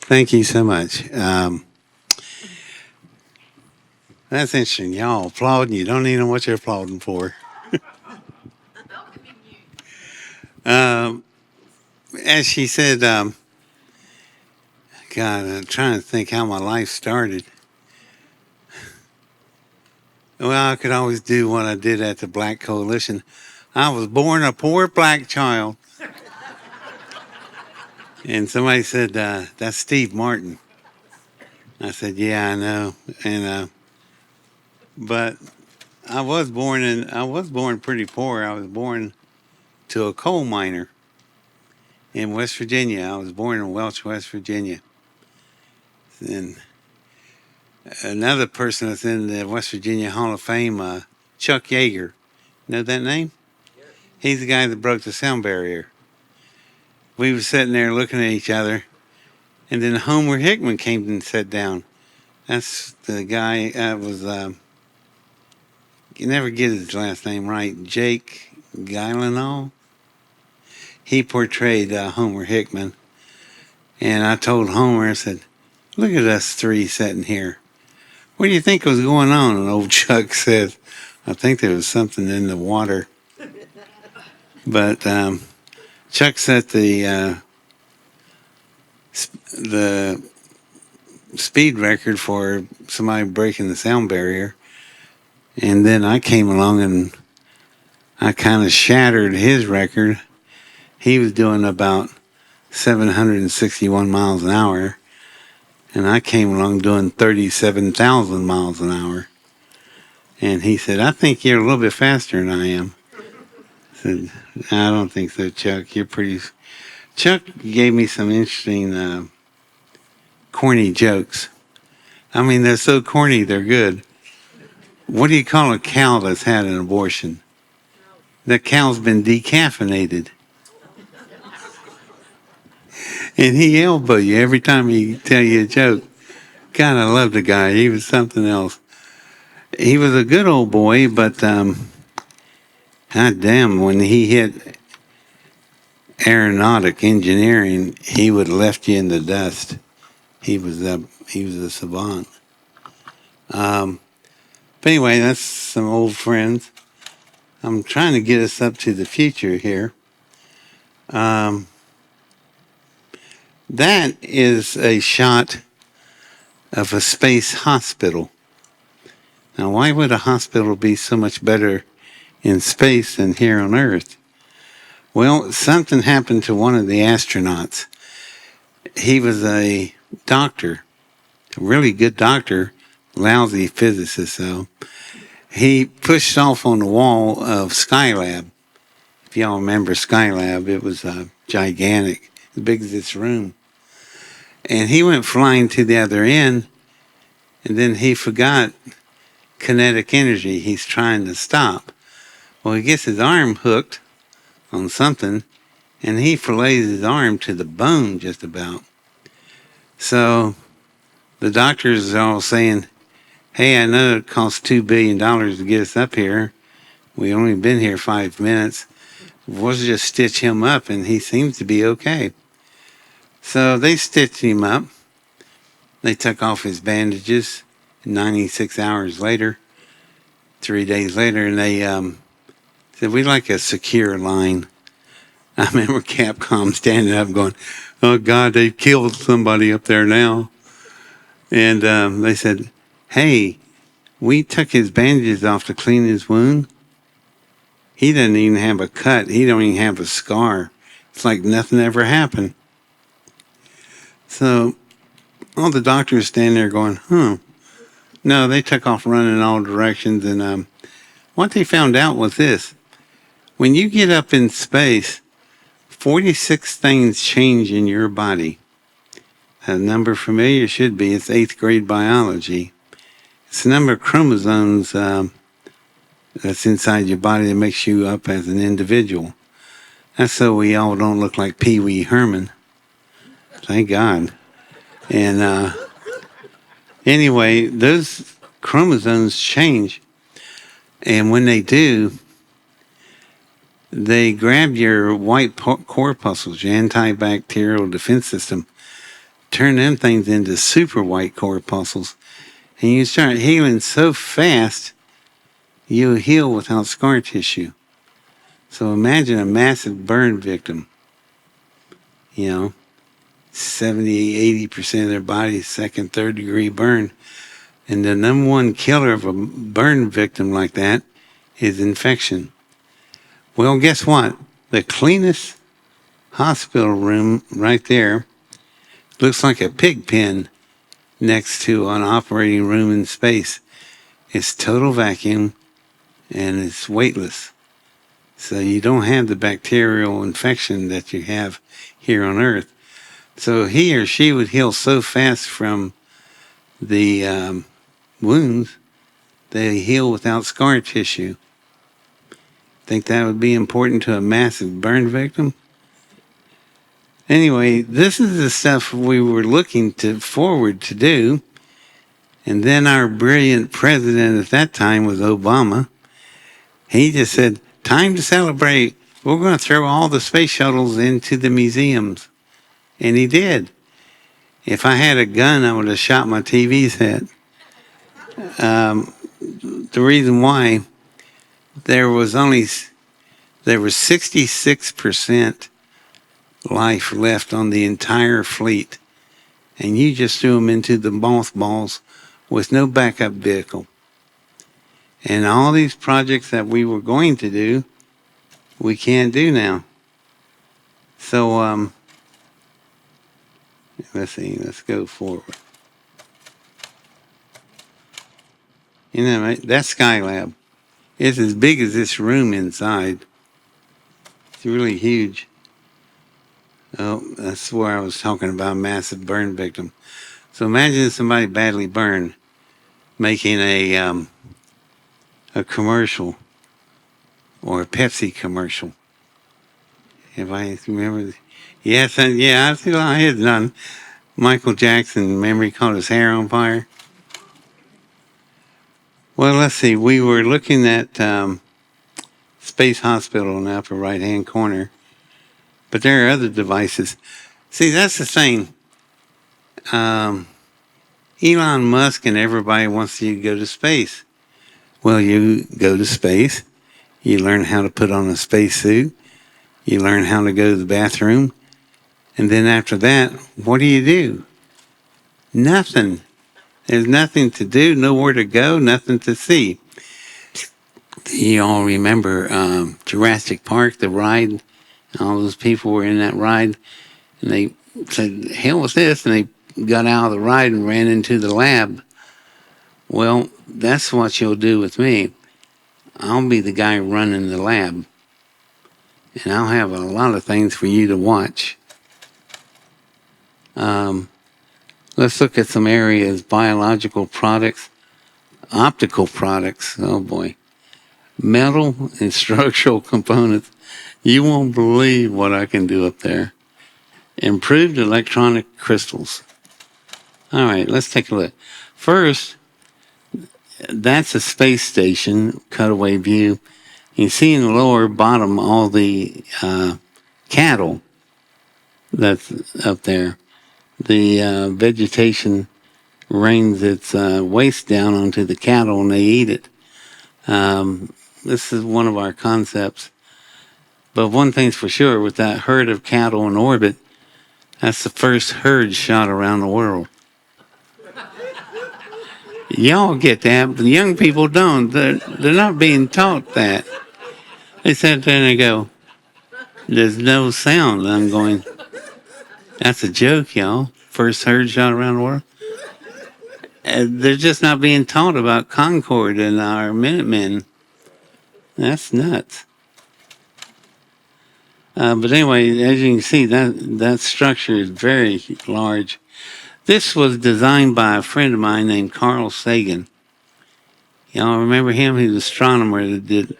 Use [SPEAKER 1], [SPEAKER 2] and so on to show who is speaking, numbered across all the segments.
[SPEAKER 1] Thank you so much. That's interesting. Y'all applauding. You don't even know what you're applauding for. Um, as she said, God, I'm trying to think how my life started. Well, I could always do what I did at the Black Coalition. I was born a poor black child. And somebody said, that's Steve Martin. I said, yeah, I know. But I was born pretty poor. I was born to a coal miner in West Virginia. I was born in Welch, West Virginia. And another person that's in the West Virginia Hall of Fame, Chuck Yeager. Know that name? He's the guy that broke the sound barrier. We were sitting there looking at each other, and then Homer Hickman came and sat down. That's the guy that was, you never get his last name right, Jake Gyllenhaal. He portrayed Homer Hickman. And I told Homer, I said, look at us three sitting here. What do you think was going on? And old Chuck said, I think there was something in the water. But Chuck set the speed record for somebody breaking the sound barrier. And then I came along and I kind of shattered his record. He was doing about 761 miles an hour. And I came along doing 37,000 miles an hour. And he said, I think you're a little bit faster than I am. I said, I don't think so, Chuck. You're pretty... Chuck gave me some interesting corny jokes. I mean, they're so corny, they're good. What do you call a cow that's had an abortion? That cow's been decaffeinated. And he elbow you every time he tell you a joke. God, I love the guy. He was something else. He was a good old boy, but God damn, when he hit aeronautic engineering, he would have left you in the dust. He was a savant. But anyway, that's some old friends. I'm trying to get us up to the future here. That is a shot of a space hospital. Now, why would a hospital be so much better in space than here on Earth? Well, something happened to one of the astronauts. He was a doctor, a really good doctor, lousy physicist though. He pushed off on the wall of Skylab. If y'all remember Skylab, it was gigantic, as big as this room. And he went flying to the other end, and then he forgot kinetic energy. He's trying to stop. Well, he gets his arm hooked on something, and he fillets his arm to the bone just about. So the doctors are all saying, hey, I know it costs $2 billion to get us up here. We only been here 5 minutes. We'll just stitch him up, and he seems to be okay. So they stitched him up. They took off his bandages 96 hours later, 3 days later, and they said, we'd like a secure line. I remember Capcom standing up going, oh, God, they've killed somebody up there now. And they said, hey, we took his bandages off to clean his wound. He doesn't even have a cut. He don't even have a scar. It's like nothing ever happened. So all the doctors stand there going, No, they took off running in all directions. And what they found out was this. When you get up in space, 46 things change in your body. A number familiar should be. It's 8th grade biology. It's the number of chromosomes that's inside your body that makes you up as an individual. That's so we all don't look like Pee Wee Herman. Thank God. And anyway, those chromosomes change. And when they do, they grab your white corpuscles, your antibacterial defense system. turn them things into super white corpuscles, and you start healing so fast, you'll heal without scar tissue. So imagine a massive burn victim, 70, 80% of their body, second, third degree burn. And the number one killer of a burn victim like that is infection. Well, guess what? The cleanest hospital room right there looks like a pig pen next to an operating room in space. It's total vacuum and it's weightless. So you don't have the bacterial infection that you have here on Earth. So he or she would heal so fast from the wounds, they heal without scar tissue. Think that would be important to a massive burn victim? Anyway, this is the stuff we were looking forward to do. And then our brilliant president at that time was Obama. He just said, time to celebrate. We're going to throw all the space shuttles into the museums. And he did. If I had a gun, I would have shot my TV set. The reason why, there was 66% life left on the entire fleet. And you just threw them into the mothballs with no backup vehicle. And all these projects that we were going to do, we can't do now. So, let's see, let's go forward. That Skylab is as big as this room inside. It's really huge. Oh, that's where I was talking about massive burn victim. So imagine somebody badly burned making a commercial or a Pepsi commercial. If I remember, yes, I see I had done. Michael Jackson, remember he caught his hair on fire? Well, let's see. We were looking at Space Hospital in the upper right-hand corner, but there are other devices. See, that's the thing. Elon Musk and everybody wants you to go to space. Well, you go to space, you learn how to put on a spacesuit, you learn how to go to the bathroom, and then after that, what do? Nothing. There's nothing to do, nowhere to go, nothing to see. You all remember Jurassic Park, the ride? All those people were in that ride, and they said, hell with this, and they got out of the ride and ran into the lab. Well, that's what you'll do with me. I'll be the guy running the lab, and I'll have a lot of things for you to watch. Let's look at some areas. Biological products, optical products, oh boy, metal and structural components. You won't believe what I can do up there. Improved electronic crystals. All right, let's take a look. First, that's a space station, cutaway view. You see in the lower bottom all the cattle that's up there. The vegetation rains its waste down onto the cattle and they eat it. This is one of our concepts. But one thing's for sure, with that herd of cattle in orbit, that's the first herd shot around the world. Y'all get that, but the young people don't. They're not being taught that. They sit there and they go, there's no sound. I'm going, that's a joke, y'all. First herd shot around the world. They're just not being taught about Concorde and our Minutemen. That's nuts. But anyway, as you can see, that structure is very large. This was designed by a friend of mine named Carl Sagan. Y'all remember him? He was an astronomer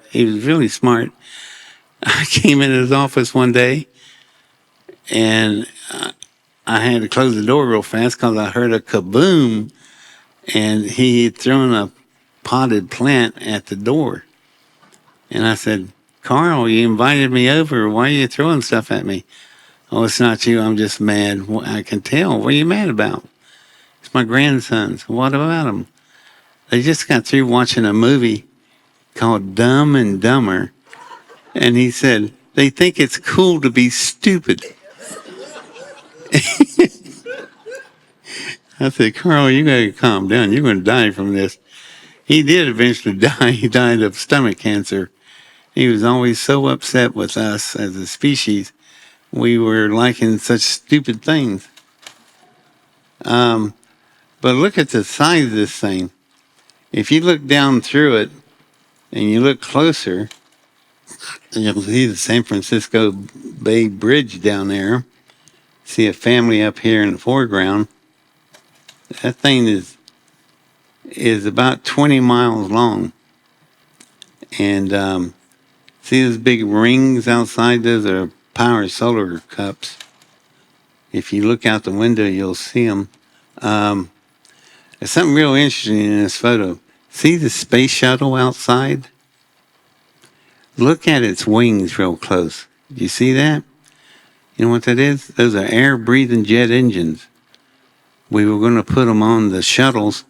[SPEAKER 1] he was really smart. I came in his office one day, and I had to close the door real fast because I heard a kaboom, and he had thrown a potted plant at the door. And I said, Carl, you invited me over. Why are you throwing stuff at me? Oh, it's not you. I'm just mad. Well, I can tell. What are you mad about? It's my grandsons. What about them? They just got through watching a movie called Dumb and Dumber. And he said, they think it's cool to be stupid. I said, Carl, you got to calm down. You're going to die from this. He did eventually die. He died of stomach cancer. He was always so upset with us as a species. We were liking such stupid things. But look at the size of this thing. If you look down through it and you look closer, you'll see the San Francisco Bay Bridge down there. See a family up here in the foreground. That thing is about 20 miles long. And see those big rings outside? Those are power solar cups. If you look out the window, you'll see them. There's something real interesting in this photo. See the space shuttle outside? Look at its wings real close. Do you see that? You know what that is? Those are air-breathing jet engines. We were going to put them on the shuttles,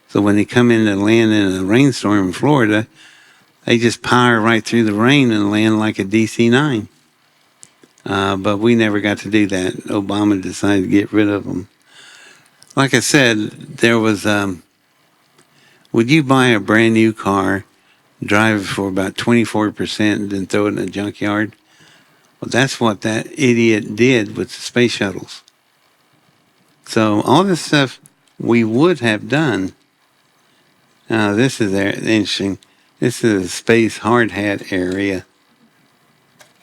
[SPEAKER 1] so when they come in and land in a rainstorm in Florida, they just power right through the rain and land like a DC-9. But we never got to do that. Obama decided to get rid of them. Like I said, there was, would you buy a brand new car, drive it for about 24%, and then throw it in a junkyard? Well, that's what that idiot did with the space shuttles. So all this stuff we would have done. This is interesting. This is a space hard hat area.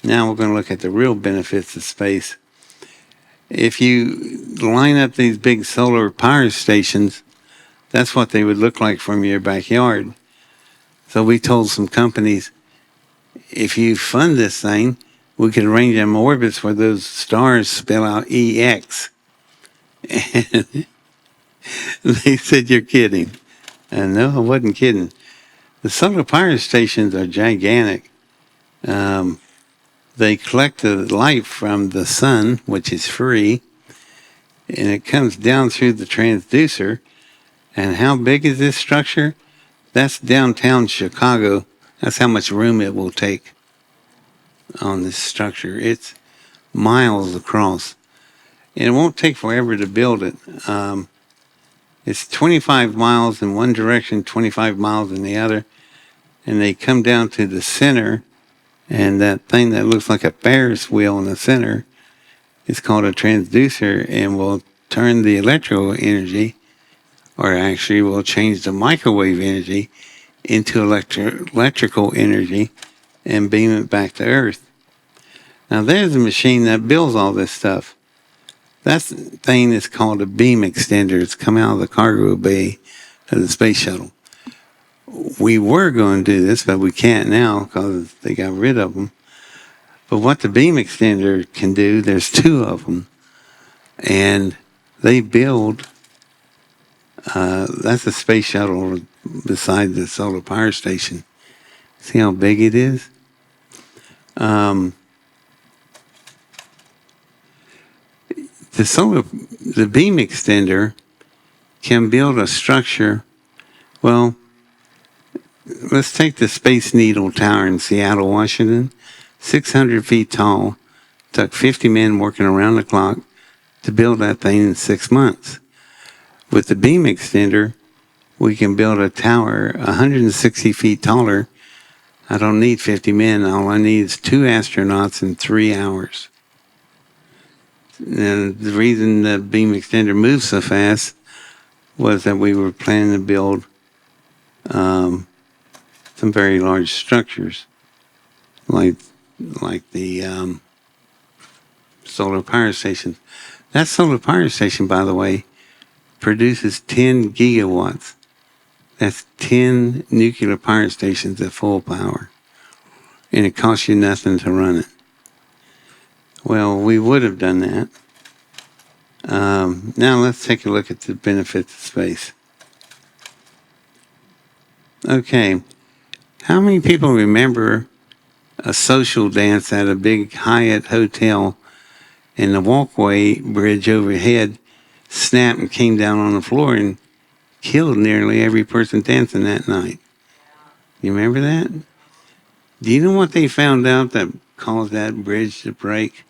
[SPEAKER 1] Now we're going to look at the real benefits of space. If you line up these big solar power stations, that's what they would look like from your backyard. So we told some companies, if you fund this thing, we could arrange them orbits where those stars spell out EX. And they said, you're kidding. And no, I wasn't kidding. The solar power stations are gigantic. They collect the light from the sun, which is free, and it comes down through the transducer. And how big is this structure? That's downtown Chicago. That's how much room it will take on this structure. It's miles across. And it won't take forever to build it. It's 25 miles in one direction, 25 miles in the other. And they come down to the center, and that thing that looks like a Ferris wheel in the center is called a transducer, and will turn the electrical energy, or actually will change the microwave energy into electrical energy and beam it back to Earth. Now there's a machine that builds all this stuff. That thing is called a beam extender. It's come out of the cargo bay of the space shuttle. We were going to do this, but we can't now because they got rid of them. But what the beam extender can do, there's two of them. And they build, that's a space shuttle beside the solar power station. See how big it is? The beam extender can build a structure. Well, let's take the Space Needle Tower in Seattle, Washington. 600 feet tall. Took 50 men working around the clock to build that thing in 6 months. With the beam extender, we can build a tower 160 feet taller. I don't need 50 men. All I need is 2 astronauts in 3 hours. And the reason the beam extender moves so fast was that we were planning to build some very large structures, like the solar power stations. That solar power station, by the way, produces 10 gigawatts. That's 10 nuclear power stations at full power. And it costs you nothing to run it. Well, we would have done that. Now let's take a look at the benefits of space. Okay, how many people remember a social dance at a big Hyatt hotel, and the walkway bridge overhead snapped and came down on the floor and killed nearly every person dancing that night. You remember that? Do you know what they found out that caused that bridge to break?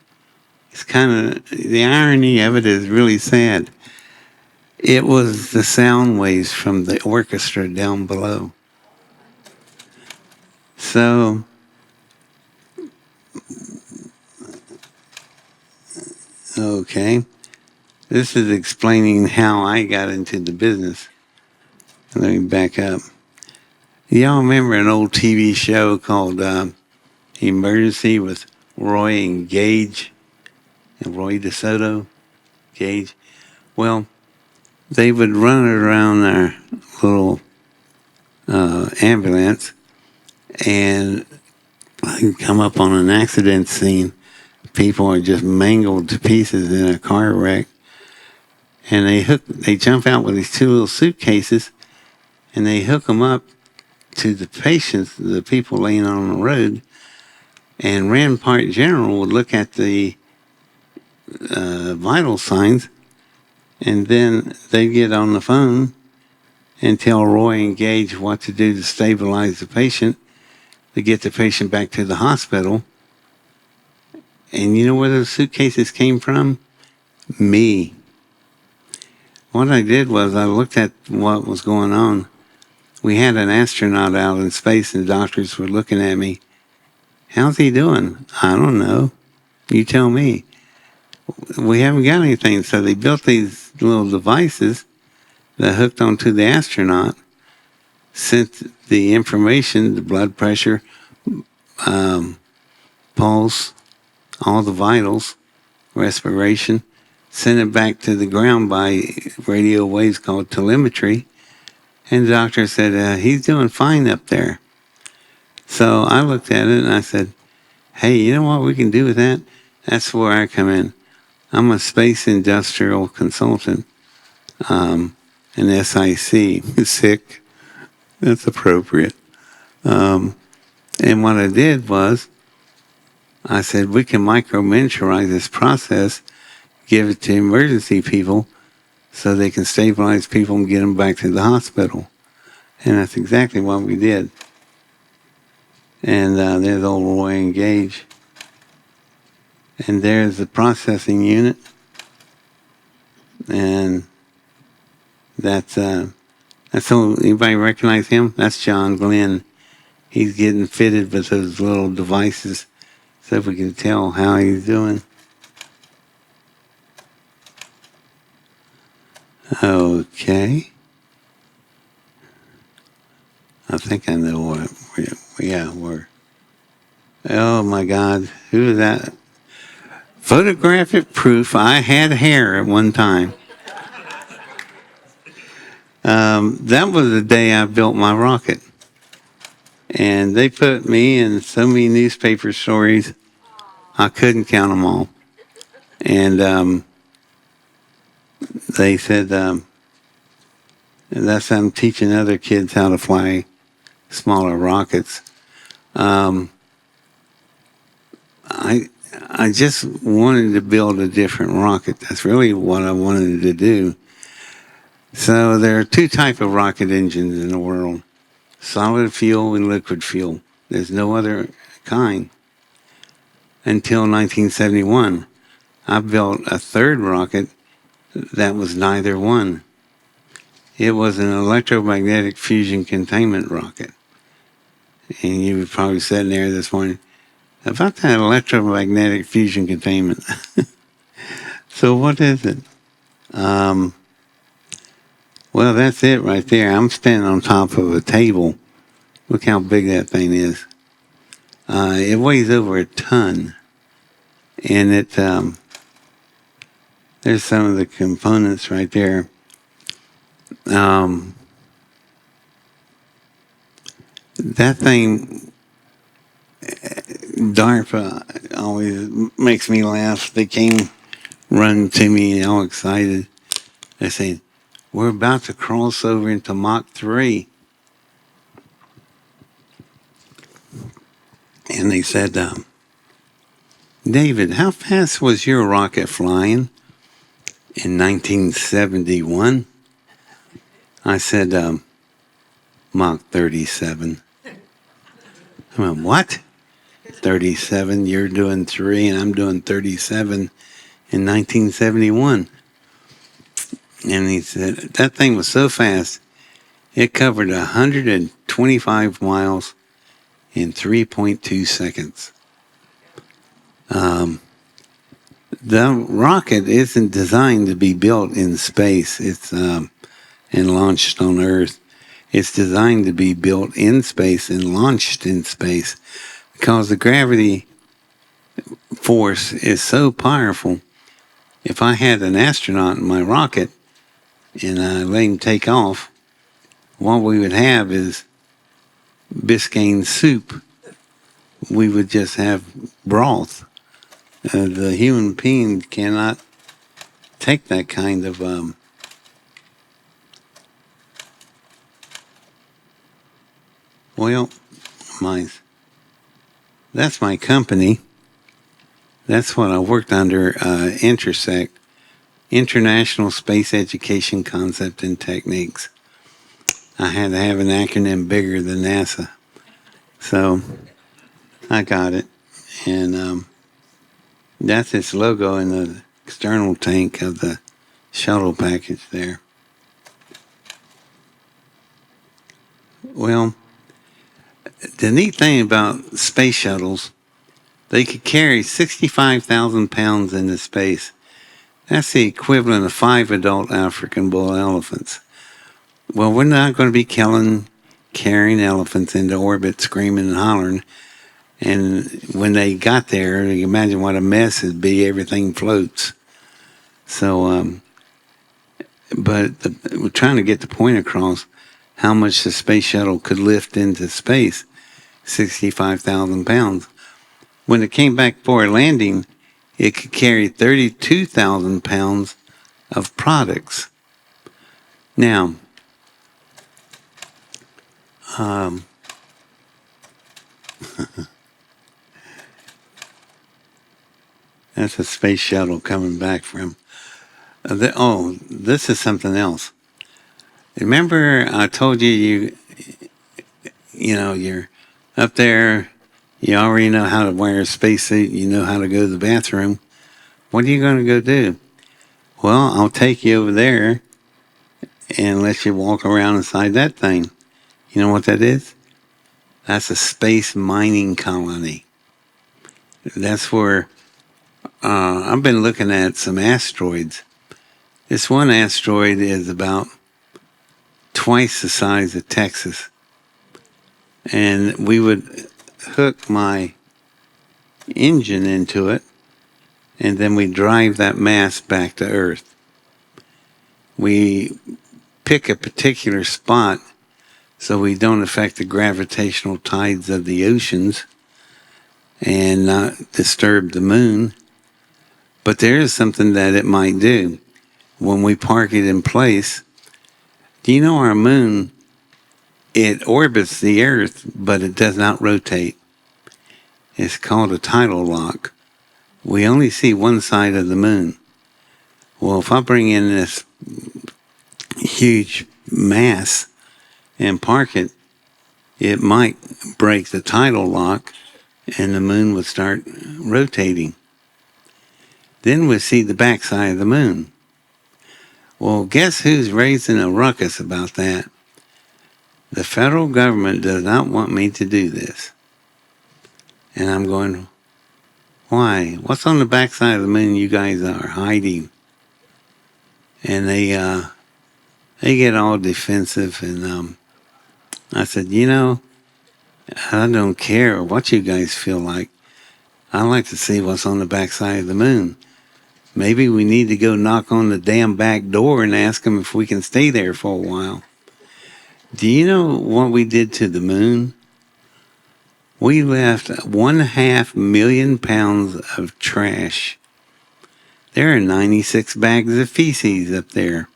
[SPEAKER 1] It's kind of, the irony of it is really sad. It was the sound waves from the orchestra down below. So, okay. This is explaining how I got into the business. Let me back up. Y'all remember an old TV show called Emergency with Roy and Gage? And Roy DeSoto? Gage? Well, they would run around their little ambulance and come up on an accident scene. People are just mangled to pieces in a car wreck. And they jump out with these two little suitcases and they hook them up to the patients, the people laying on the road. And Rampart General would look at the vital signs, and then they'd get on the phone and tell Roy and Gage what to do to stabilize the patient, to get the patient back to the hospital. And you know where those suitcases came from? Me. What I did was I looked at what was going on. We had an astronaut out in space, and doctors were looking at me. How's he doing? I don't know. You tell me. We haven't got anything. So they built these little devices that hooked onto the astronaut, sent the information, the blood pressure, pulse, all the vitals, respiration, sent it back to the ground by radio waves called telemetry. And the doctor said, he's doing fine up there. So I looked at it and I said, hey, you know what we can do with that? That's where I come in. I'm a space industrial consultant, an SIC, sick. That's appropriate. And what I did was, I said, we can micro-miniaturize this process, give it to emergency people so they can stabilize people and get them back to the hospital. And that's exactly what we did. And there's old Roy and Gage. And there's the processing unit. And that's so, anybody recognize him? That's John Glenn. He's getting fitted with those little devices so we can tell how he's doing. Okay. I think I know what we're. Oh my God, who is that? Photographic proof I had hair at one time. That was the day I built my rocket. And they put me in so many newspaper stories, I couldn't count them all. And they said, that's I'm teaching other kids how to fly smaller rockets. I just wanted to build a different rocket. That's really what I wanted to do. So there are two types of rocket engines in the world: solid fuel and liquid fuel. There's no other kind. Until 1971, I built a third rocket that was neither one. It was an electromagnetic fusion containment rocket. And you were probably sitting there this morning, about that electromagnetic fusion containment. So what is it? Well, that's it right there. I'm standing on top of a table. Look how big that thing is. It weighs over a ton. And there's some of the components right there. That thing, DARPA always makes me laugh. They came running to me all excited. They say, we're about to cross over into Mach 3. And they said, David, how fast was your rocket flying in 1971? I said, Mach 37. I went, what? 37, you're doing 3, and I'm doing 37 in 1971. And he said, that thing was so fast, it covered 125 miles in 3.2 seconds. The rocket isn't designed to be built in space. It's and launched on Earth. It's designed to be built in space and launched in space because the gravity force is so powerful. If I had an astronaut in my rocket and I let him take off, what we would have is Biscayne soup. We would just have broth. The human being cannot take that kind of well, that's my company. That's what I worked under, Intersect, International Space Education Concept and Techniques. I had to have an acronym bigger than NASA. So I got it. And that's its logo in the external tank of the shuttle package there. Well, the neat thing about space shuttles, they could carry 65,000 pounds into space. That's the equivalent of 5 adult African bull elephants. Well, we're not going to be carrying elephants into orbit screaming and hollering. And when they got there, you imagine what a mess it'd be. Everything floats. So, we're trying to get the point across how much the space shuttle could lift into space, 65,000 pounds. When it came back for a landing, it could carry 32,000 pounds of products. Now, that's a space shuttle coming back from. This is something else. Remember, I told you, you're up there. You already know how to wear a spacesuit. You know how to go to the bathroom. What are you going to go do? Well, I'll take you over there and let you walk around inside that thing. You know what that is? That's a space mining colony. That's where I've been looking at some asteroids. This one asteroid is about twice the size of Texas. And we would hook my engine into it, and then we drive that mass back to Earth. We pick a particular spot so we don't affect the gravitational tides of the oceans and not disturb the moon. But there is something that it might do. When we park it in place, do you know our moon, it orbits the Earth, but it does not rotate. It's called a tidal lock. We only see one side of the moon. Well, if I bring in this huge mass and park it, it might break the tidal lock and the moon would start rotating. Then we'll see the backside of the moon. Well, guess who's raising a ruckus about that? The federal government does not want me to do this. And I'm going, why? What's on the backside of the moon you guys are hiding? And they get all defensive. And I said, I don't care what you guys feel like. I like to see what's on the backside of the moon. Maybe we need to go knock on the damn back door and ask them if we can stay there for a while. Do you know what we did to the moon? We left 1.5 million pounds of trash. There are 96 bags of feces up there.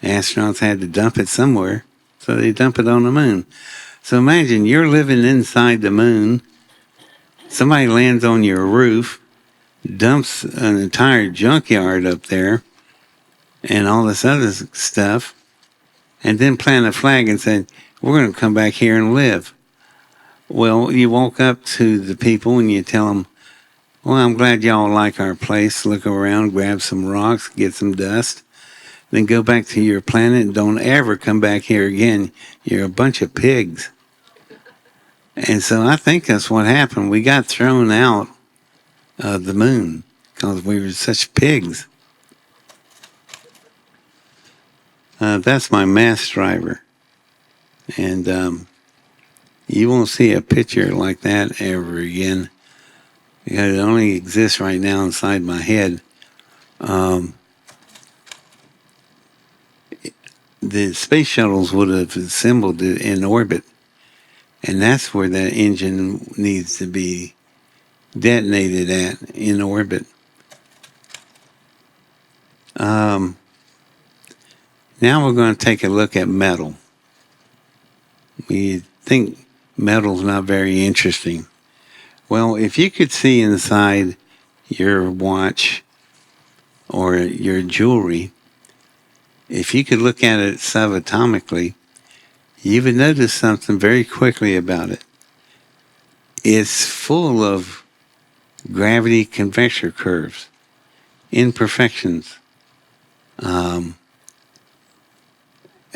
[SPEAKER 1] Astronauts had to dump it somewhere, so they dump it on the moon. So imagine you're living inside the moon. Somebody lands on your roof. dumps an entire junkyard up there and all this other stuff, and then plant a flag and said, we're going to come back here and live. Well, you walk up to the people and you tell them, well, I'm glad y'all like our place. Look around, grab some rocks, get some dust, then go back to your planet and don't ever come back here again. You're a bunch of pigs. And so I think that's what happened. We got thrown out of the moon because we were such pigs. That's my mass driver. And you won't see a picture like that ever again. Because it only exists right now inside my head. The space shuttles would have assembled it in orbit. And that's where that engine needs to be detonated at, in orbit. Now we're going to take a look at metal. We think metal's not very interesting. Well, if you could see inside your watch or your jewelry, if you could look at it subatomically, you would notice something very quickly about it. It's full of gravity convector curves, imperfections.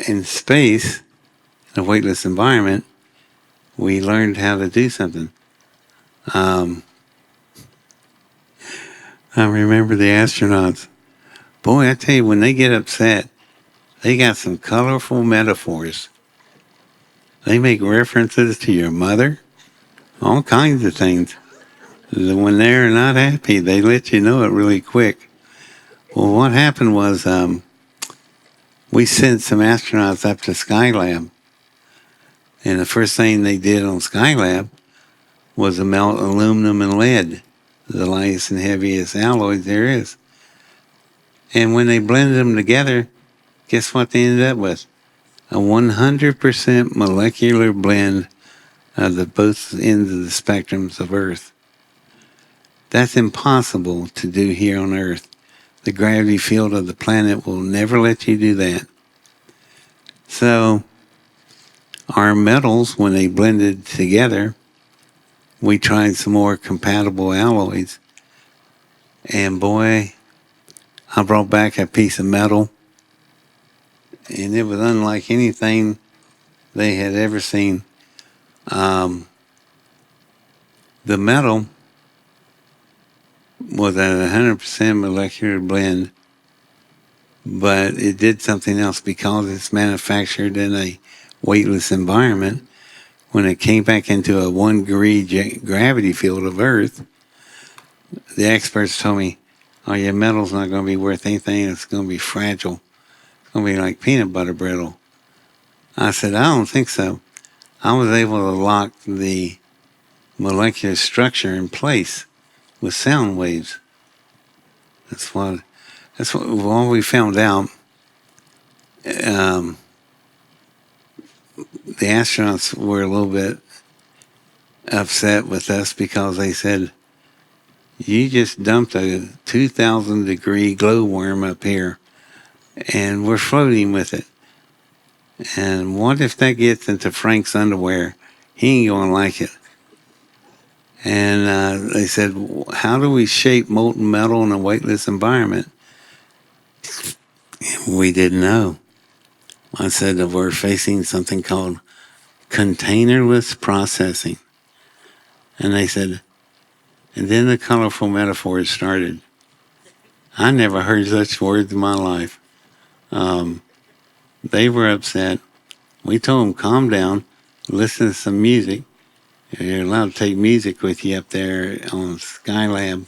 [SPEAKER 1] In space, in a weightless environment, we learned how to do something. I remember the astronauts. Boy, I tell you, when they get upset, they got some colorful metaphors. They make references to your mother, all kinds of things. When they're not happy, they let you know it really quick. Well, what happened was we sent some astronauts up to Skylab. And the first thing they did on Skylab was to melt aluminum and lead, the lightest and heaviest alloys there is. And when they blended them together, guess what they ended up with? A 100% molecular blend of the both ends of the spectrums of Earth. That's impossible to do here on Earth. The gravity field of the planet will never let you do that. So, our metals, when they blended together, we tried some more compatible alloys. And boy, I brought back a piece of metal, and it was unlike anything they had ever seen. The metal was at 100% molecular blend, but it did something else because it's manufactured in a weightless environment. When it came back into a 1 degree gravity field of Earth, the experts told me, oh, your metal's not going to be worth anything. It's going to be fragile. It's going to be like peanut butter brittle. I said, I don't think so. I was able to lock the molecular structure in place with sound waves. That's what we found out. The astronauts were a little bit upset with us because they said, you just dumped a 2,000 degree glowworm up here and we're floating with it. And what if that gets into Frank's underwear? He ain't going to like it. And they said, how do we shape molten metal in a weightless environment? We didn't know. I said that we're facing something called containerless processing. And they said, and then the colorful metaphors started. I never heard such words in my life. They were upset. We told them, calm down, listen to some music. You're allowed to take music with you up there on Skylab.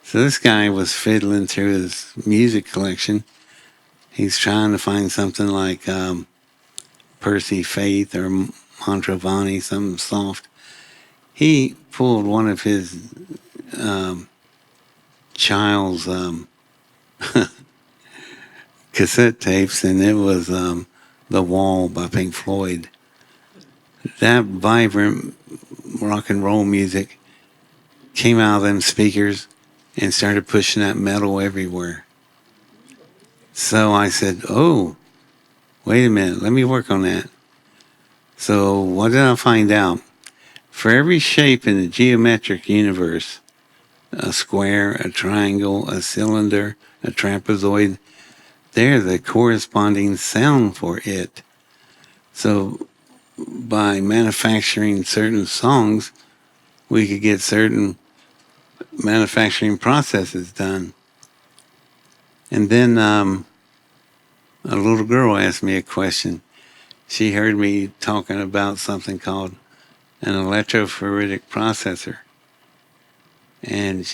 [SPEAKER 1] So this guy was fiddling through his music collection. He's trying to find something like Percy Faith or Montravani, something soft. He pulled one of his child's cassette tapes, and it was The Wall by Pink Floyd. That vibrant rock and roll music came out of them speakers, and started pushing that metal everywhere. So I said, oh, wait a minute, let me work on that. So what did I find out? For every shape in the geometric universe, a square, a triangle, a cylinder, a trapezoid, they're the corresponding sound for it. So by manufacturing certain songs, we could get certain manufacturing processes done. And then a little girl asked me a question. She heard me talking about something called an electrophoretic processor. And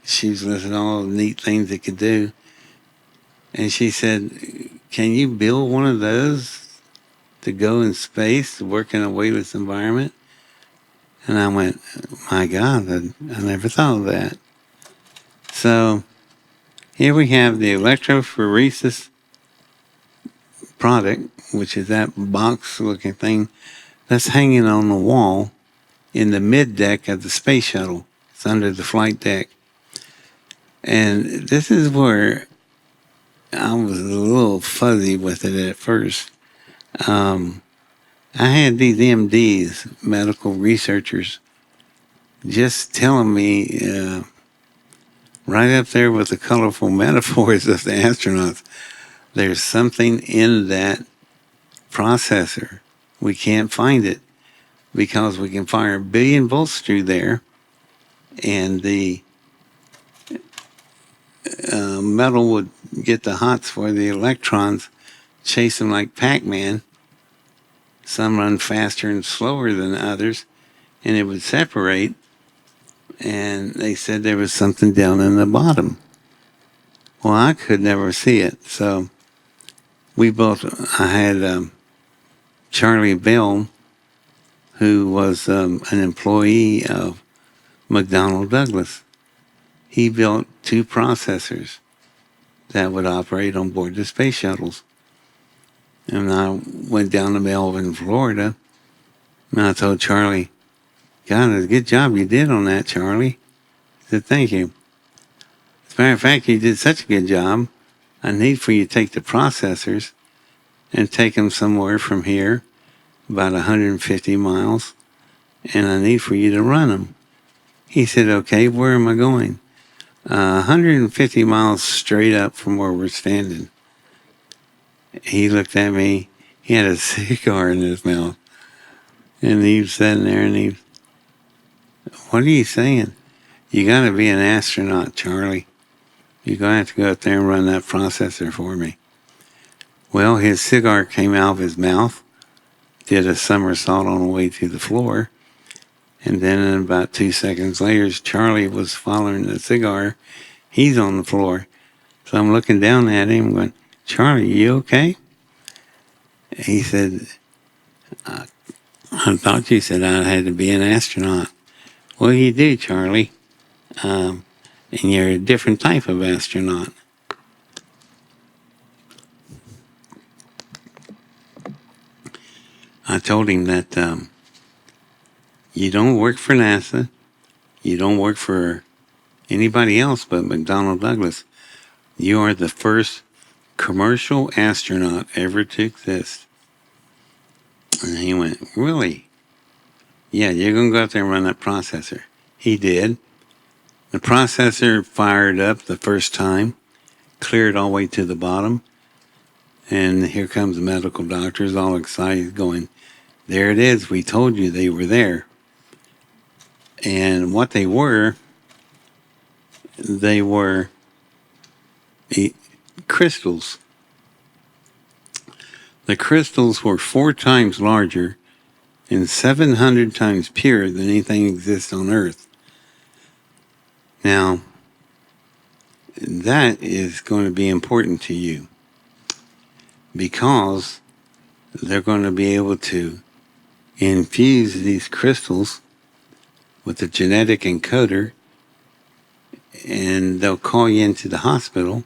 [SPEAKER 1] she was listening to all the neat things it could do. And she said, can you build one of those to go in space, to work in a weightless environment? And I went, my God, I never thought of that. So here we have the electrophoresis product, which is that box-looking thing that's hanging on the wall in the mid-deck of the space shuttle. It's under the flight deck. And this is where I was a little fuzzy with it at first. I had these MDs, medical researchers, just telling me right up there with the colorful metaphors of the astronauts, there's something in that processor. We can't find it because we can fire 1 billion volts through there, and the metal would get the hots for the electrons, chase them like Pac-Man. Some run faster and slower than others, and it would separate. And they said there was something down in the bottom. Well, I could never see it, so I had Charlie Bell, who was an employee of McDonnell Douglas. He built 2 processors that would operate on board the space shuttles. And I went down to Melbourne, Florida, and I told Charlie, God, it's a good job you did on that, Charlie. I said, thank you. As a matter of fact, you did such a good job. I need for you to take the processors and take them somewhere from here, about 150 miles, and I need for you to run them. He said, okay, where am I going? 150 miles straight up from where we're standing. He looked at me. He had a cigar in his mouth. And he was sitting there and what are you saying? You got to be an astronaut, Charlie. You're going to have to go up there and run that processor for me. Well, his cigar came out of his mouth, did a somersault on the way to the floor, and then about 2 seconds later, Charlie was following the cigar. He's on the floor. So I'm looking down at him going, Charlie, you okay? He said, I thought you said I had to be an astronaut. Well, you do, Charlie. And you're a different type of astronaut. I told him that you don't work for NASA. You don't work for anybody else but McDonnell Douglas. You are the first commercial astronaut ever to exist. And he went, really? Yeah, you're going to go out there and run that processor. He did. The processor fired up the first time, cleared all the way to the bottom, and here comes the medical doctors all excited going, there it is, we told you they were there. And what they were crystals. The crystals were 4 times larger and 700 times purer than anything exists on Earth. Now, that is going to be important to you because they're going to be able to infuse these crystals with a genetic encoder, and they'll call you into the hospital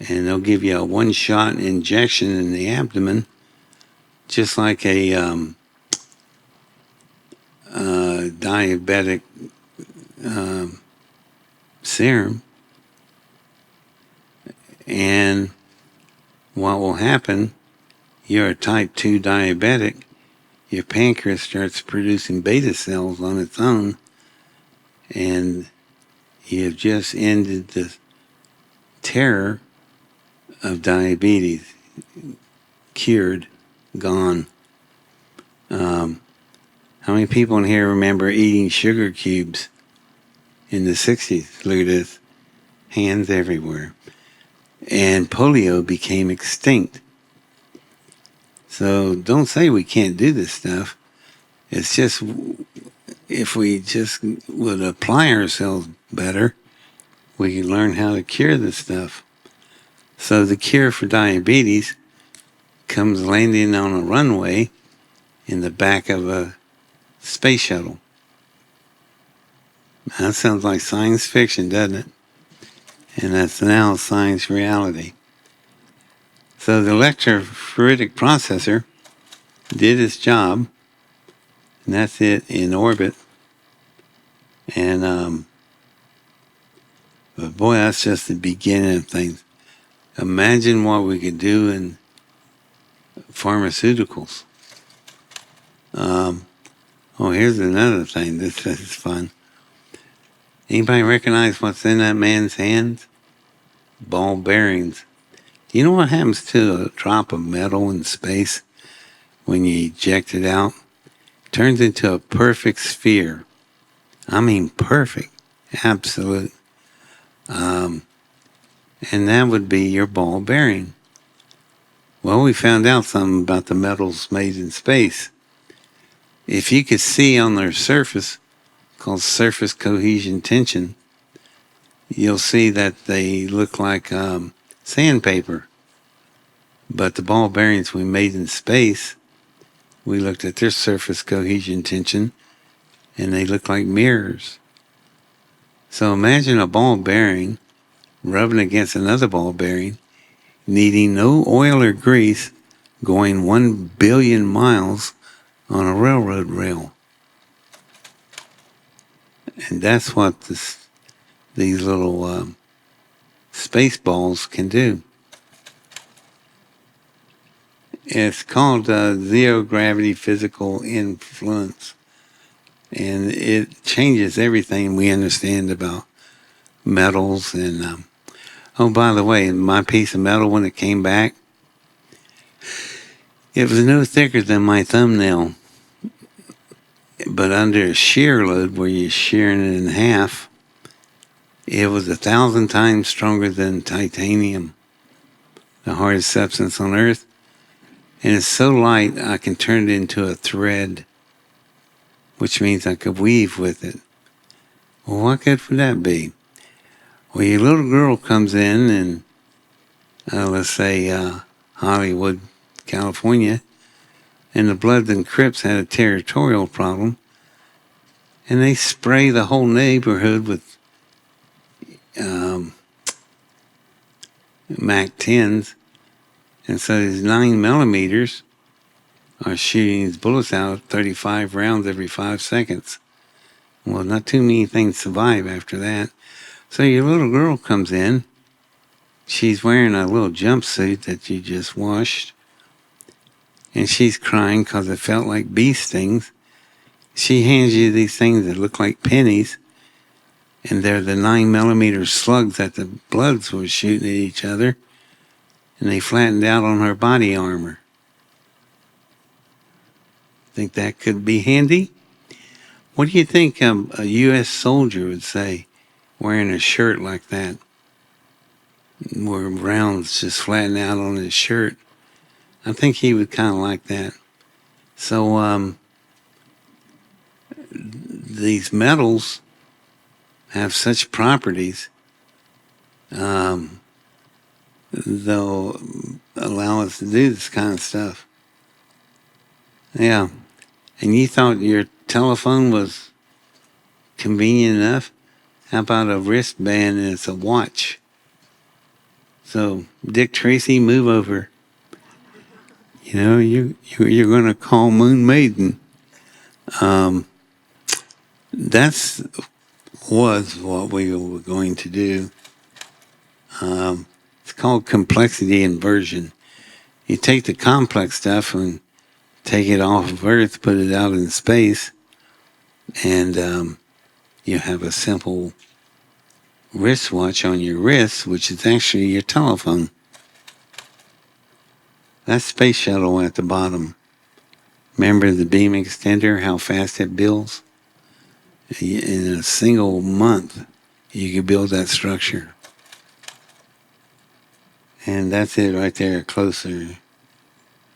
[SPEAKER 1] and they'll give you a 1-shot injection in the abdomen, just like a diabetic serum. And what will happen, you're a type 2 diabetic, your pancreas starts producing beta cells on its own, and you've just ended the terror of diabetes. Cured, gone. How many people in here remember eating sugar cubes in the 60s? Look at this. Hands everywhere. And polio became extinct. So don't say we can't do this stuff. It's just if we just would apply ourselves better, we could learn how to cure this stuff. So the cure for diabetes comes landing on a runway in the back of a space shuttle. That sounds like science fiction, doesn't it? And that's now science reality. So the electrophoretic processor did its job, and that's it in orbit. And but boy, that's just the beginning of things. Imagine what we could do in pharmaceuticals. Oh, here's another thing. This is fun. Anybody recognize what's in that man's hands? Ball bearings. Do you know what happens to a drop of metal in space when you eject it out? It turns into a perfect sphere. I mean, perfect. Absolute. And that would be your ball bearing. Well, we found out something about the metals made in space. If you could see on their surface, called surface cohesion tension, you'll see that they look like sandpaper. But the ball bearings we made in space, we looked at their surface cohesion tension, and they look like mirrors. So imagine a ball bearing rubbing against another ball bearing, needing no oil or grease, going 1 billion miles on a railroad rail. And that's what these little space balls can do. It's called zero gravity physical influence. And it changes everything we understand about metals. And oh, by the way, my piece of metal, when it came back, it was no thicker than my thumbnail. But under a shear load, where you're shearing it in half, it was 1,000 times stronger than titanium, the hardest substance on Earth. And it's so light, I can turn it into a thread, which means I could weave with it. Well, what good would that be? Well, your little girl comes in and, let's say, Hollywood, California, and the Bloods and Crips had a territorial problem, and they spray the whole neighborhood with MAC 10s, and so these 9 millimeters are shooting these bullets out 35 rounds every 5 seconds. Well, not too many things survive after that. So your little girl comes in. She's wearing a little jumpsuit that you just washed. And she's crying because it felt like bee stings. She hands you these things that look like pennies. And they're the 9 millimeter slugs that the Bloods were shooting at each other. And they flattened out on her body armor. Think that could be handy? What do you think a U.S. soldier would say wearing a shirt like that, where rounds just flatten out on his shirt? I think he would kind of like that. So these metals have such properties, they'll allow us to do this kind of stuff. Yeah. And you thought your telephone was convenient enough? How about a wristband and it's a watch? So, Dick Tracy, move over. You know, you're going to call Moon Maiden. That's was what we were going to do. It's called complexity inversion. You take the complex stuff and take it off of Earth, put it out in space, and you have a simple wristwatch on your wrist, which is actually your telephone. That space shuttle at the bottom. Remember the beam extender, how fast it builds? In a single month, you could build that structure. And that's it right there, a closer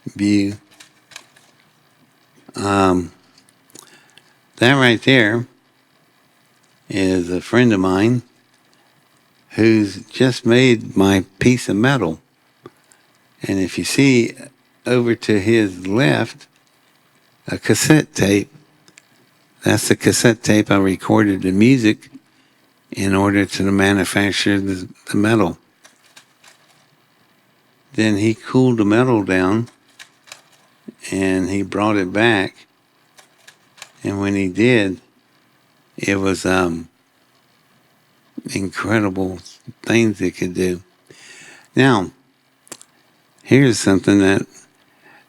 [SPEAKER 1] view. That right there is a friend of mine who's just made my piece of metal. And if you see over to his left, a cassette tape, that's the cassette tape I recorded the music in order to manufacture the metal. Then he cooled the metal down and he brought it back. And when he did, it was incredible things it could do. Now, here's something that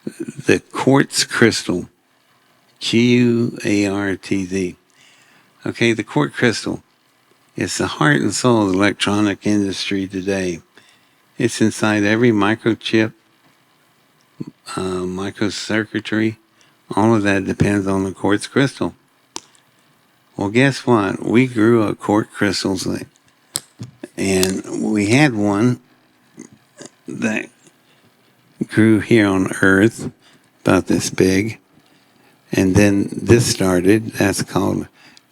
[SPEAKER 1] the quartz crystal, Quartz. Okay, the quartz crystal is the heart and soul of the electronic industry today. It's inside every microchip, microcircuitry. All of that depends on the quartz crystal. Well, guess what? We grew up quartz crystals, and we had one that grew here on Earth, about this big. And then this started. That's called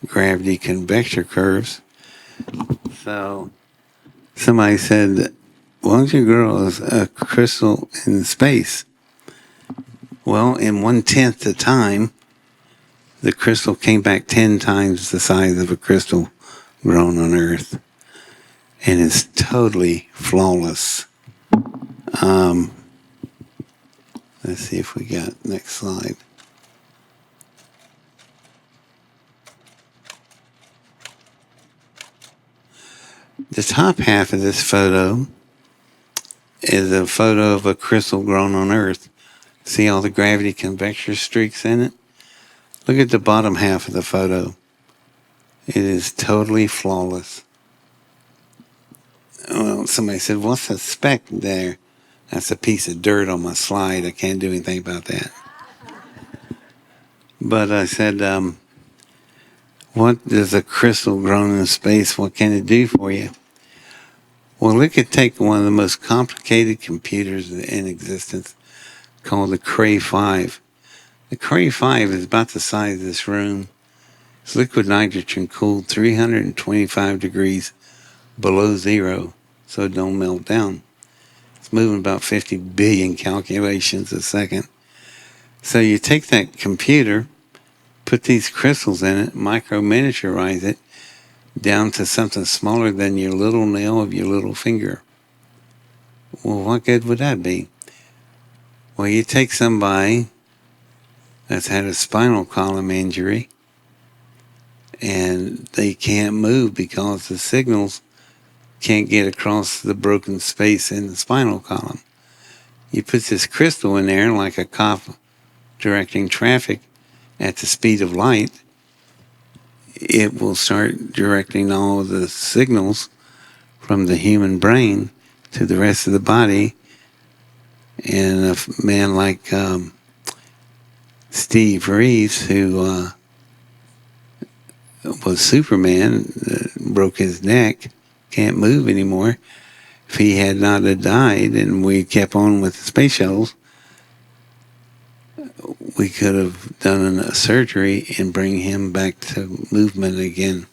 [SPEAKER 1] gravity convector curves. So somebody said, why don't you grow a crystal in space? Well, in 1/10 the time, the crystal came back 10 times the size of a crystal grown on Earth. And it's totally flawless. Let's see if we got next slide. The top half of this photo is a photo of a crystal grown on Earth. See all the gravity convector streaks in it? Look at the bottom half of the photo. It is totally flawless. Well, somebody said, what's a speck there? That's a piece of dirt on my slide. I can't do anything about that. But I said, what does a crystal grown in space, what can it do for you? Well, it could take one of the most complicated computers in existence called the Cray 5. The Cray 5 is about the size of this room. It's liquid nitrogen cooled 325 degrees below zero, so it don't melt down. It's moving about 50 billion calculations a second. So you take that computer, put these crystals in it, micro-miniaturize it, down to something smaller than your little nail of your little finger. Well, what good would that be? Well, you take somebody that's had a spinal column injury and they can't move because the signals can't get across the broken space in the spinal column. You put this crystal in there like a cop directing traffic at the speed of light. It will start directing all of the signals from the human brain to the rest of the body. And a man like Steve Reeves, who was Superman, broke his neck, can't move anymore. If he had not have died and we kept on with the space shuttles, we could have done a surgery and bring him back to movement again.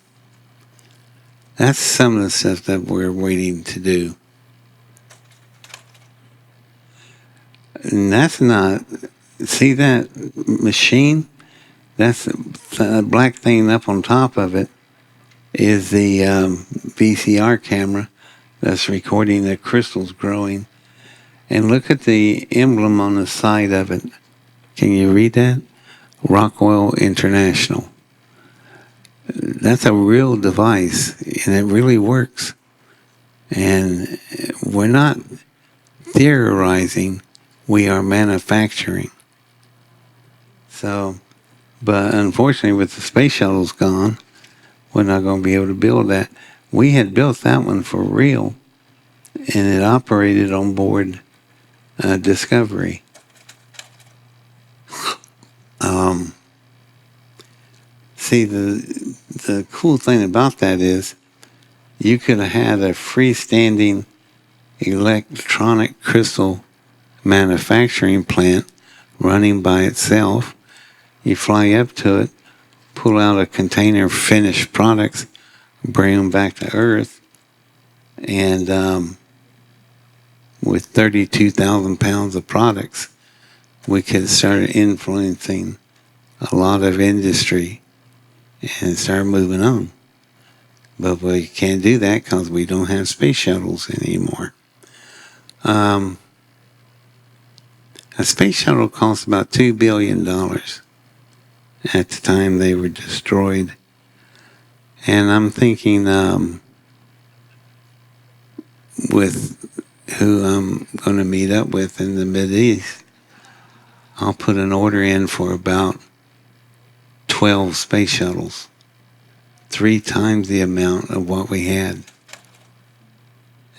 [SPEAKER 1] That's some of the stuff that we're waiting to do. And that's not, see that machine? That's the black thing up on top of it is the VCR camera that's recording the crystals growing. And look at the emblem on the side of it. Can you read that? Rockwell International. That's a real device, and it really works. And we're not theorizing, we are manufacturing. So, but unfortunately, with the space shuttles gone, we're not going to be able to build that. We had built that one for real, and it operated on board Discovery. See, the cool thing about that is you could have had a freestanding electronic crystal manufacturing plant running by itself. You fly up to it, pull out a container of finished products, bring them back to Earth, and with 32,000 pounds of products, we could start influencing a lot of industry and start moving on. But we can't do that because we don't have space shuttles anymore. A space shuttle cost about $2 billion at the time they were destroyed. And I'm thinking with who I'm going to meet up with in the Mideast, I'll put an order in for about 12 space shuttles, 3 times the amount of what we had.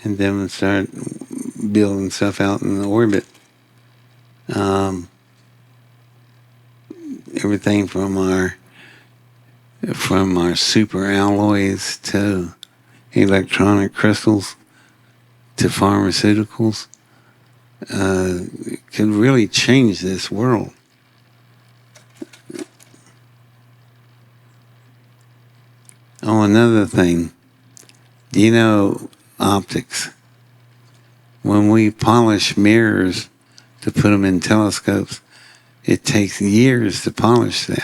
[SPEAKER 1] And then we'll start building stuff out in the orbit. Everything from our super alloys to electronic crystals to pharmaceuticals could really change this world. Oh, another thing. Do you know optics? When we polish mirrors to put them in telescopes, it takes years to polish them.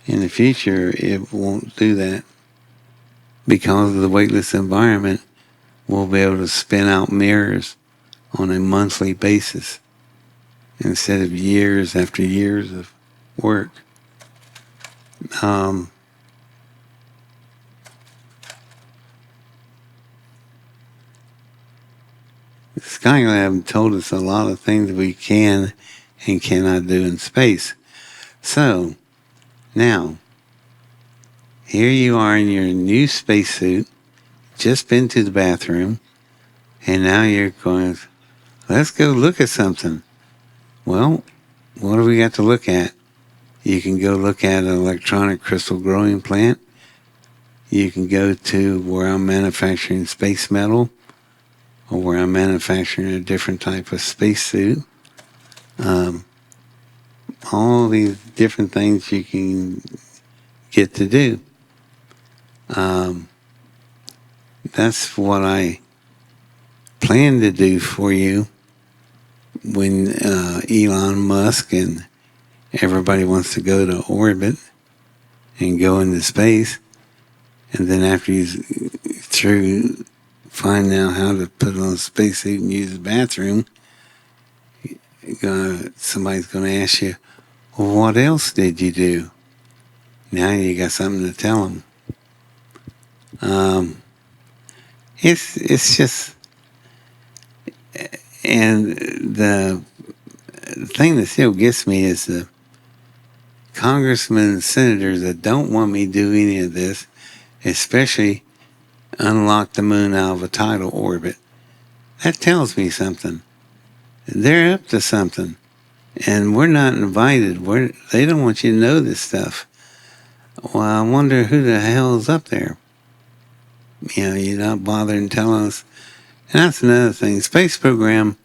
[SPEAKER 1] In the future, it won't do that. Because of the weightless environment, we'll be able to spin out mirrors on a monthly basis instead of years after years of work. Skylab told us a lot of things we can and cannot do in space. So, now, here you are in your new spacesuit, just been to the bathroom, and now you're going, let's go look at something. Well, what do we got to look at? You can go look at an electronic crystal growing plant. You can go to where I'm manufacturing space metal, or where I'm manufacturing a different type of spacesuit. All these different things you can get to do. That's what I plan to do for you when Elon Musk and everybody wants to go to orbit and go into space. And then after he's through finding out how to put on a spacesuit and use the bathroom, somebody's going to ask you, well, what else did you do? Now you got something to tell them. It's just, and the thing that still gets me is the congressmen and senators that don't want me to do any of this, especially unlock the moon out of a tidal orbit. That tells me something. They're up to something, and we're not invited. They don't want you to know this stuff. Well, I wonder who the hell's up there. You're not bothering telling us. And that's another thing. The space program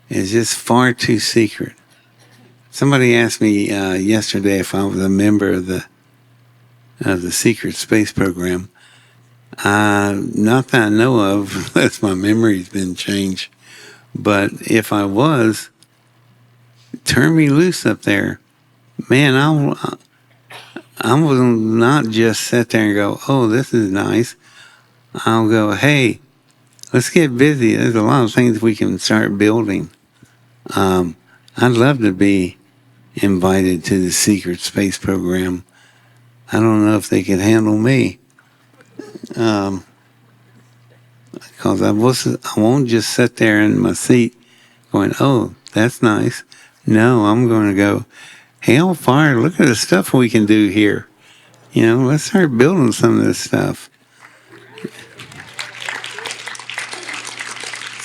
[SPEAKER 1] is just far too secret. Somebody asked me yesterday if I was a member of the secret space program. Not that I know of, unless my memory's been changed. But if I was, turn me loose up there. Man, I will not just sit there and go, oh, this is nice. I'll go, hey, let's get busy. There's a lot of things we can start building. I'd love to be invited to the secret space program. I don't know if they could handle me. Because I won't just sit there in my seat going, oh, that's nice. No, I'm going to go, hellfire, look at the stuff we can do here. Let's start building some of this stuff.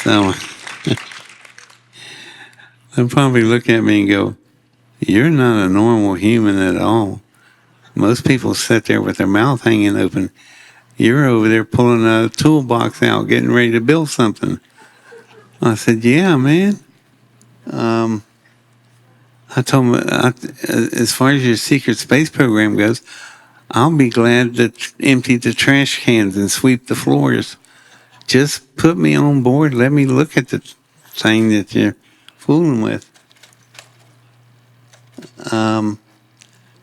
[SPEAKER 1] So they'll probably look at me and go, you're not a normal human at all. Most people sit there with their mouth hanging open. You're over there pulling a toolbox out, getting ready to build something. I said, yeah, man. I told him, as far as your secret space program goes, I'll be glad to empty the trash cans and sweep the floors. Just put me on board. Let me look at the thing that you're fooling with.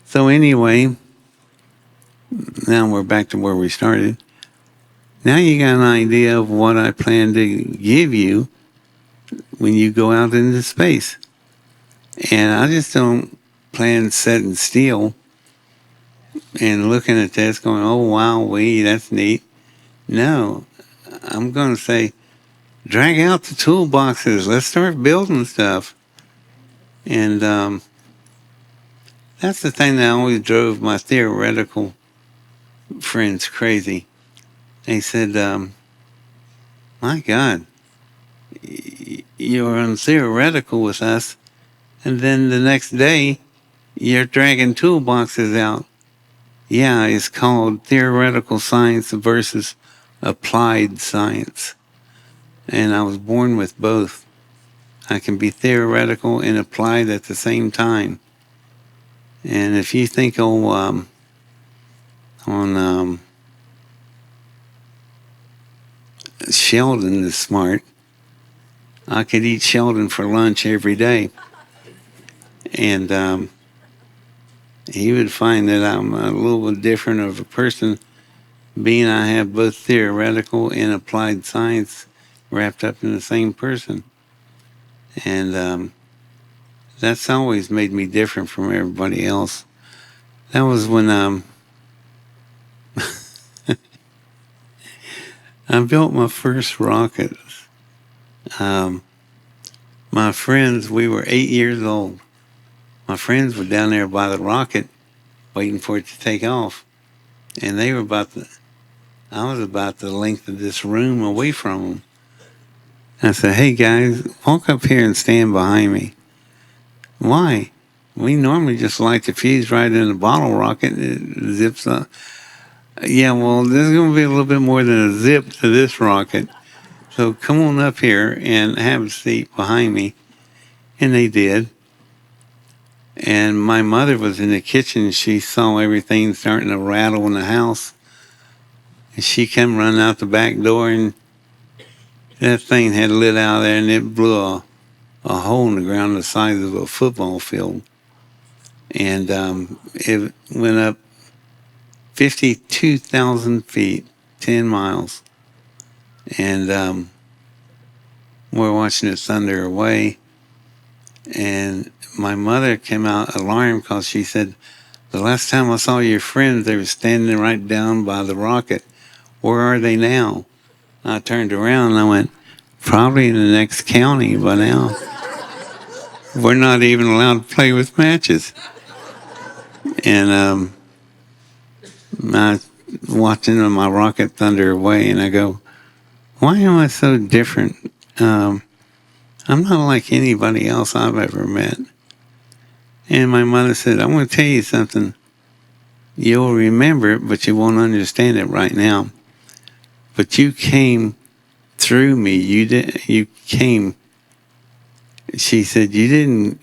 [SPEAKER 1] So anyway, now we're back to where we started. Now you got an idea of what I plan to give you when you go out into space. And I just don't plan setting still and looking at this going, oh, wow, that's neat. No, I'm going to say, drag out the toolboxes. Let's start building stuff. And that's the thing that always drove my theoretical friends crazy. They said, my God, you're on theoretical with us, and then the next day, you're dragging toolboxes out. Yeah, it's called theoretical science versus applied science. And I was born with both. I can be theoretical and applied at the same time. And if you think, on Sheldon is smart, I could eat Sheldon for lunch every day. And he would find that I'm a little bit different of a person, being I have both theoretical and applied science wrapped up in the same person. And that's always made me different from everybody else. That was when I built my first rocket. My friends, we were 8 years old. My friends were down there by the rocket waiting for it to take off. And they were I was about the length of this room away from them. I said, hey guys, walk up here and stand behind me. Why? We normally just light the fuse right in a bottle rocket and it zips up. Yeah, well, there's going to be a little bit more than a zip to this rocket. So come on up here and have a seat behind me. And they did. And my mother was in the kitchen. She saw everything starting to rattle in the house. And she came running out the back door, and that thing had lit out there, and it blew a hole in the ground the size of a football field. And it went up 52,000 feet, 10 miles. And we're watching it thunder away. And my mother came out alarmed because she said, the last time I saw your friends, they were standing right down by the rocket. Where are they now? I turned around and I went, probably in the next county by now. We're not even allowed to play with matches. And I was watching my rocket thunder away, and I go, why am I so different? I'm not like anybody else I've ever met. And my mother said, I'm going to tell you something. You'll remember it, but you won't understand it right now. But you came through me. You came. She said, you didn't,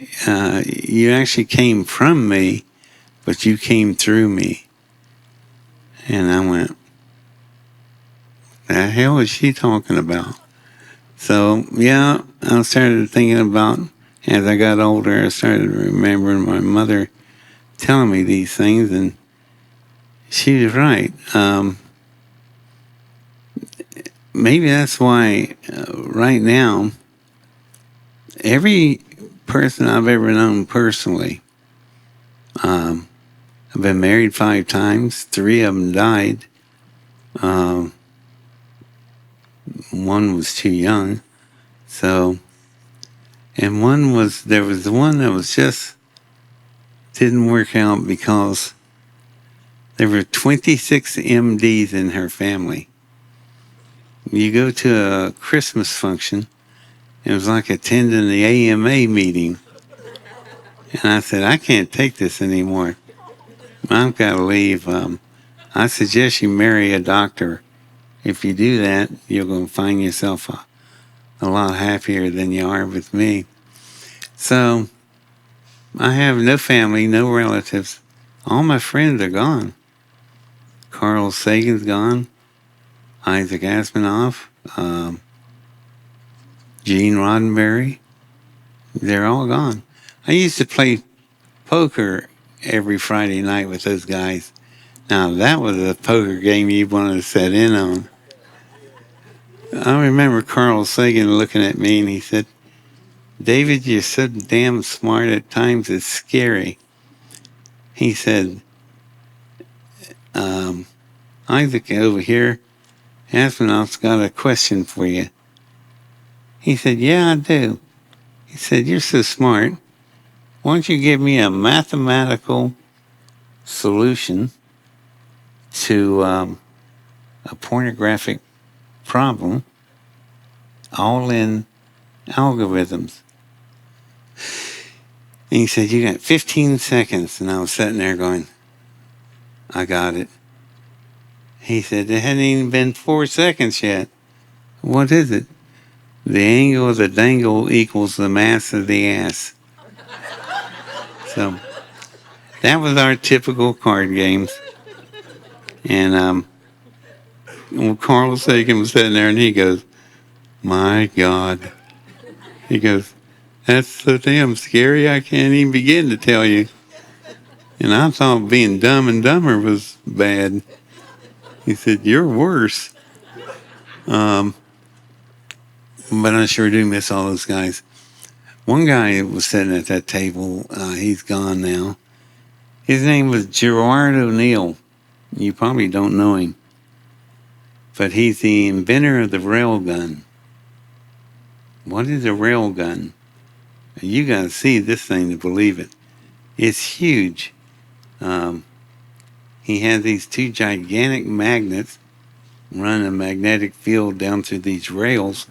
[SPEAKER 1] you actually came from me, but you came through me. And I went, the hell is she talking about? So, yeah, I started thinking about, as I got older, I started remembering my mother telling me these things, and she was right. Maybe that's why right now, every person I've ever known personally, I've been married 5 times. 3 of them died. One was too young. So, and there was one that was just didn't work out because there were 26 MDs in her family. You go to a Christmas function, it was like attending the AMA meeting. And I said, I can't take this anymore. I've got to leave. I suggest you marry a doctor. If you do that, you're going to find yourself a lot happier than you are with me. So I have no family, no relatives. All my friends are gone. Carl Sagan's gone. Isaac Asimov. Gene Roddenberry. They're all gone. I used to play poker every Friday night with those guys. Now, that was a poker game you wanted to set in on. I remember Carl Sagan looking at me and he said, David, you're so damn smart at times it's scary. He said, Isaac over here, Asimoff's got a question for you. He said, yeah, I do. He said, you're so smart. Why don't you give me a mathematical solution to a pornographic problem, all in algorithms. And he said, you got 15 seconds. And I was sitting there going, I got it. He said, it hadn't even been 4 seconds yet. What is it? The angle of the dangle equals the mass of the ass. So that was our typical card games. And Carl Sagan was sitting there and he goes, my God. He goes, that's so damn scary I can't even begin to tell you. And I thought being Dumb and Dumber was bad. He said, you're worse. But I sure do miss all those guys. One guy was sitting at that table. He's gone now. His name was Gerard O'Neill. You probably don't know him. But he's the inventor of the railgun. What is a railgun? You got to see this thing to believe it. It's huge. He had these 2 gigantic magnets run a magnetic field down through these rails.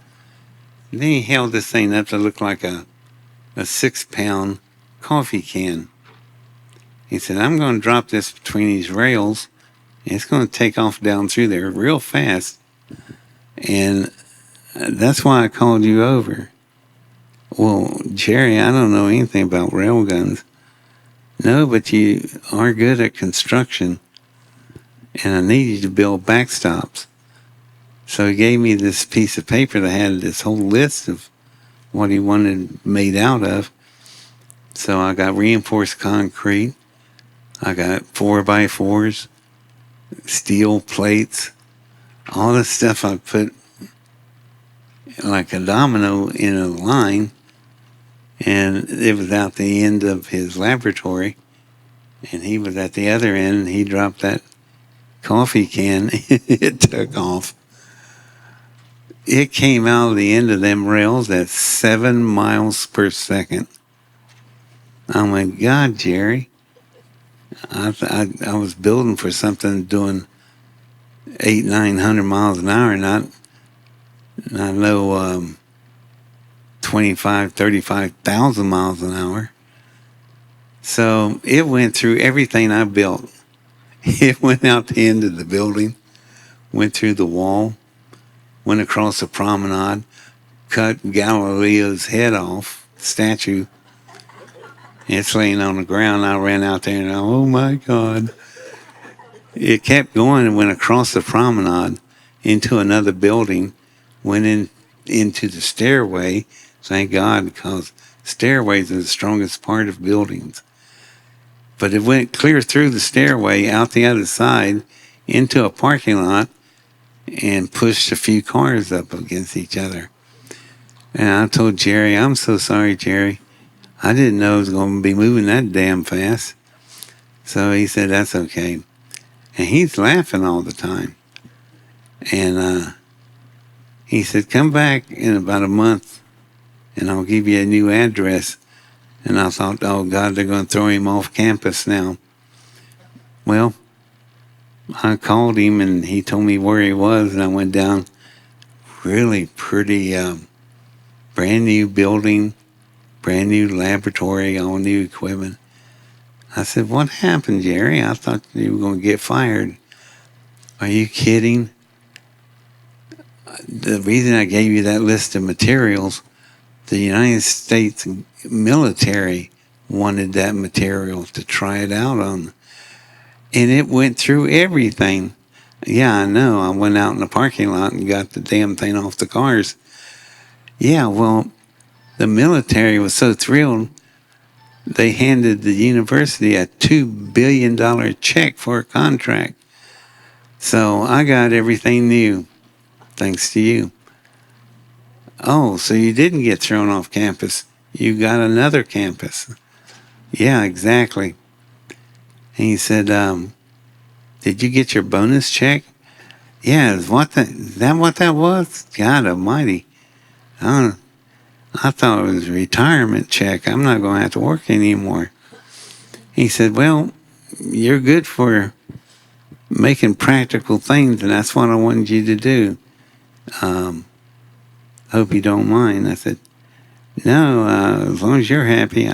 [SPEAKER 1] And then he held this thing up to look like a 6-pound coffee can. He said, I'm going to drop this between these rails, and it's going to take off down through there real fast. And that's why I called you over. Well, Jerry, I don't know anything about railguns. No, but you are good at construction, and I need you to build backstops. So he gave me this piece of paper that had this whole list of what he wanted made out of. So I got reinforced concrete. I got 4x4s, steel plates, all this stuff I put like a domino in a line. And it was out the end of his laboratory. And he was at the other end, and he dropped that coffee can. It took off. It came out of the end of them rails at 7 miles per second. Oh my God, Jerry. I was building for something doing 800-900 miles an hour, not 35,000 miles an hour. So it went through everything I built. It went out the end of the building, went through the wall, went across the promenade, cut Galileo's head off, statue. It's laying on the ground. I ran out there and oh my God. It kept going and went across the promenade into another building, went into the stairway. Thank God, because stairways are the strongest part of buildings. But it went clear through the stairway, out the other side, into a parking lot, and pushed a few cars up against each other. And I told Jerry, I'm so sorry, Jerry. I didn't know it was going to be moving that damn fast. So he said, that's okay. And he's laughing all the time. And he said, come back in about a month and I'll give you a new address. And I thought, oh, God, they're going to throw him off campus now. Well, I called him and he told me where he was, and I went down. Really pretty, brand new building, brand new laboratory, all new equipment. I said, what happened, Jerry? I thought you were going to get fired. Are you kidding? The reason I gave you that list of materials, the United States military wanted that material to try it out on. And it went through everything. Yeah, I know. I went out in the parking lot and got the damn thing off the cars. Yeah, well, the military was so thrilled, they handed the university a $2 billion check for a contract. So I got everything new, thanks to you. Oh, so you didn't get thrown off campus. You got another campus. Yeah, exactly. And he said, did you get your bonus check? Yeah, is that what that was? God almighty. I thought it was a retirement check. I'm not going to have to work anymore. He said, well, you're good for making practical things, and that's what I wanted you to do. Hope you don't mind. I said, no, as long as you're happy.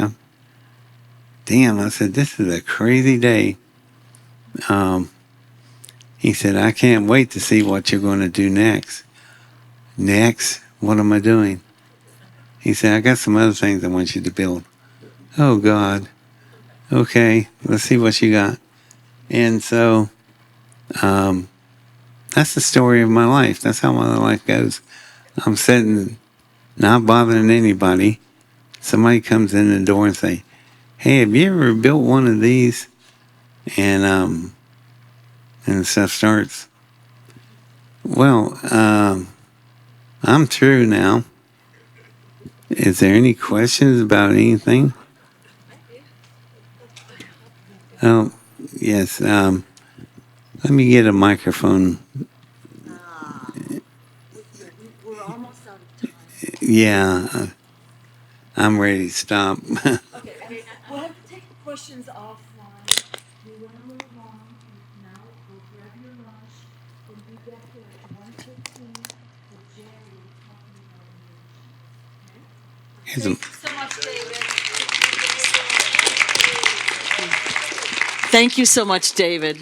[SPEAKER 1] Damn, I said, this is a crazy day. He said, I can't wait to see what you're going to do next. Next? What am I doing? He said, I got some other things I want you to build. Oh, God. Okay, let's see what you got. And so that's the story of my life. That's how my life goes. I'm sitting, not bothering anybody. Somebody comes in the door and say, hey, have you ever built one of these? And stuff starts. Well, I'm through now. Is there any questions about anything? Oh, yes. Let me get a microphone.
[SPEAKER 2] We're almost out of time.
[SPEAKER 1] Yeah, I'm ready to stop.
[SPEAKER 2] Okay, we'll have to take the questions offline. We want to move on. Now go grab your lunch and be back here at 1:15 with Jerry talking about inventions. Okay? Thank you so much, David. Thank you so much, David.